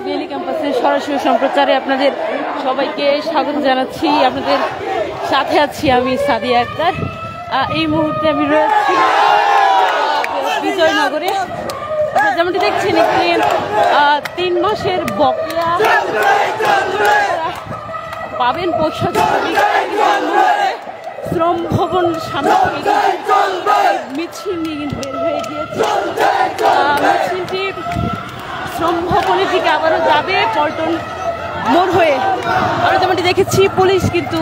Daily ক্যাম্পাসের সরাসরি সম্প্রচারে আপনাদের সবাইকে স্বাগত জানাচ্ছি। আপনাদের সাথে আছি আমি সাদিয়া আক্তার। এই মুহূর্তে আমি রয়েছি বিজয়নগরে। যেমনটি দেখছেন এখানে 3 মাসের বকেয়া পাবেন পয়সা শ্রম ভবন সামনে মিছিল নিয়ে কিন্তু বের হয়ে গিয়েছে। মিছিলটি শ্রম ভবনের দিকে আবারও যাবে পল্টন মোড় হয়ে। আমরা যেমনটি দেখেছি পুলিশ কিন্তু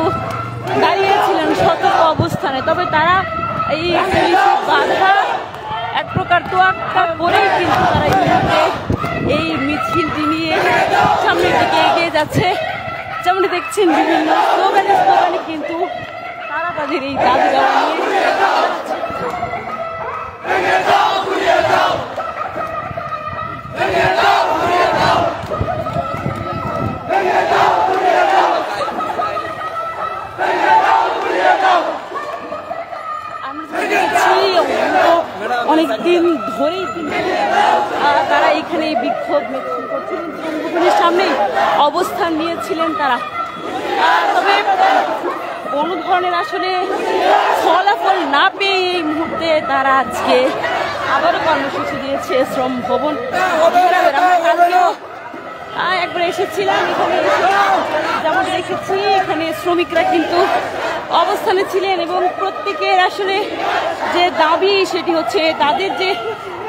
দাঁড়িয়েছিলেন সতর্ক অবস্থানে, তবে তারা এই বাধা এক প্রকার তোয়াক্কা করেই কিন্তু তারা এই মুহূর্তে এই মিছিলটি নিয়ে সামনের দিকে এগিয়ে যাচ্ছে। যেমনটি দেখছেন বিভিন্ন স্লোগানে কিন্তু তারা তাদের এই দাবি দেওয়া নিয়ে অনেকদিন ধরেই তারা এখানে বিক্ষোভ মিছিল করছিলেন, শ্রমভবনের সামনেই অবস্থান নিয়েছিলেন তারা। তবে কোনো ধরনের আসলে ফলাফল না পেয়ে এই মুহূর্তে তারা আজকে আবারও কর্মসূচি দিয়েছে শ্রম ভবন। একবার এসেছিলাম এখানে, যেমন দেখেছি এখানে শ্রমিকরা কিন্তু অবস্থানে ছিলেন এবং প্রত্যেকের আসলে যে দাবি সেটি হচ্ছে তাদের যে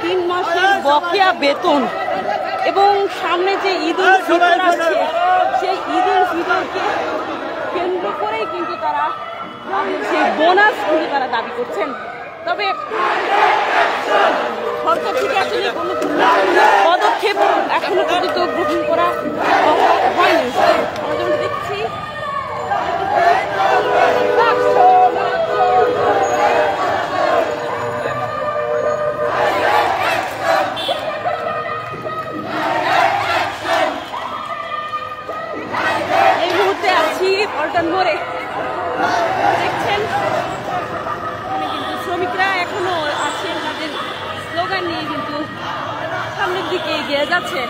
3 মাসের বকেয়া বেতন এবং সামনে যে ঈদুল ফিতর আছে সেই ঈদুল ফিতরকে কেন্দ্র করেই কিন্তু তারা সেই বোনাস কিন্তু তারা দাবি করছেন। তবে সরকার থেকে আসলে কোনো পদক্ষেপ এখনো পর্যন্ত গ্রহণ করা হয়নি। আমরা যেমন দেখছি এই মুহূর্তে আছি পল্টন মোড়ে। দেখছেন কিন্তু শ্রমিকরা এখনো আছেন, তাদের স্লোগান নিয়ে কিন্তু সামনের দিকে এগিয়ে যাচ্ছে।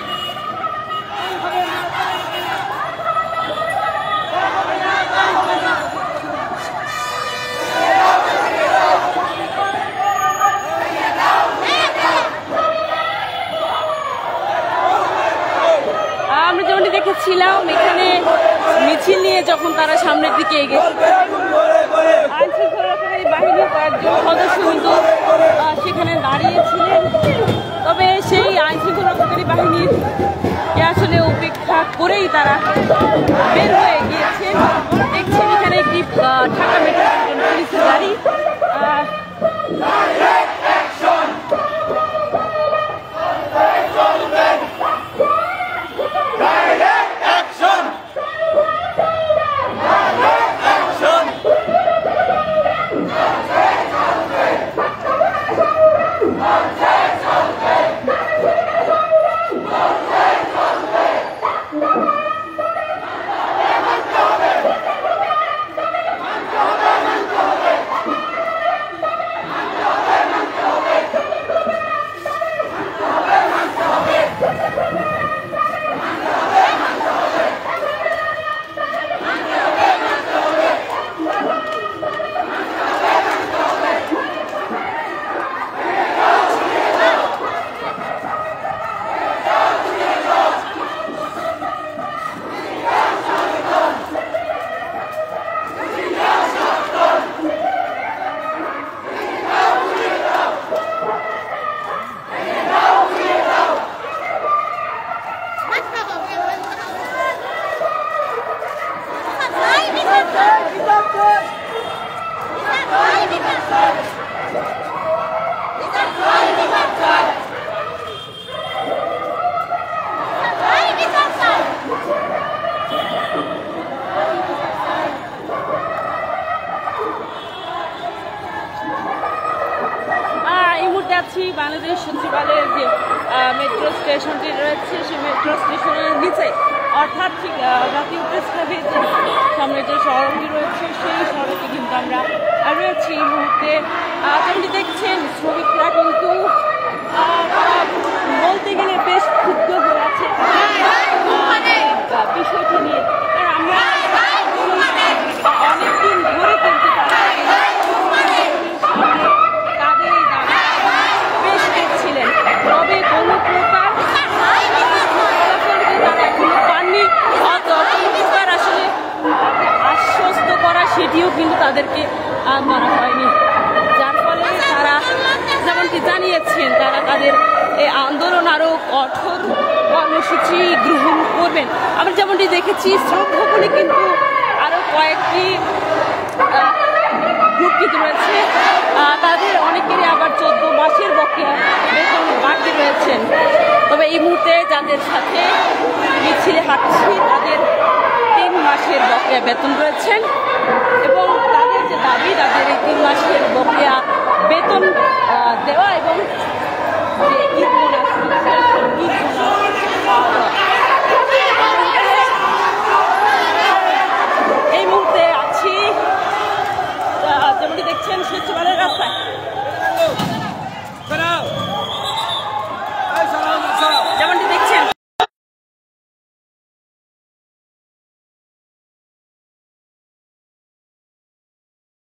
আমরা যেমনটি দেখেছিলাম এখানে মিছিল নিয়ে যখন তারা সামনের দিকে এগিয়ে আইন শৃঙ্খলা রক্ষাকারী বাহিনীর কয়েকজন সদস্য কিন্তু সেখানে দাঁড়িয়েছিলেন। তবে সেই আইন শৃঙ্খলা রক্ষাকারী বাহিনীর আসলে উপেক্ষা করেই তারা বের হয়ে গিয়েছেন। দেখছেন এখানে একটি ঢাকা মেট্রোপলিটন পুলিশের গাড়ি বাংলাদেশ সচিবালয়ের যে মেট্রো স্টেশনটি রয়েছে সেই মেট্রো স্টেশনের নিচে, অর্থাৎ ঠিক জাতীয় প্রেস ক্লাবের সামনে যে সড়কটি রয়েছে সেই সড়কে কিন্তু আমরা রয়েছি এই মুহূর্তে। যেমনটি দেখছেন শ্রমিকরা কিন্তু বলতে গেলে বেশ ক্ষুব্ধ হয়ে আছে। জানিয়েছেন তারা তাদের এই আন্দোলন আরও কঠোর কর্মসূচি গ্রহণ করবেন। আমরা যেমনটি দেখেছি শ্রম ভবনে কিন্তু আরও কয়েকটি গ্রুপ কিন্তু রয়েছে, তাদের অনেকেরই আবার 14 মাসের বকেয়া বেতন বাকি রয়েছেন। তবে এই মুহূর্তে যাদের সাথে মিছিলে হাঁটছি তাদের 3 মাসের বকেয়া বেতন রয়েছেন এবং তাদের যে দাবি তাদের এই 3 মাসের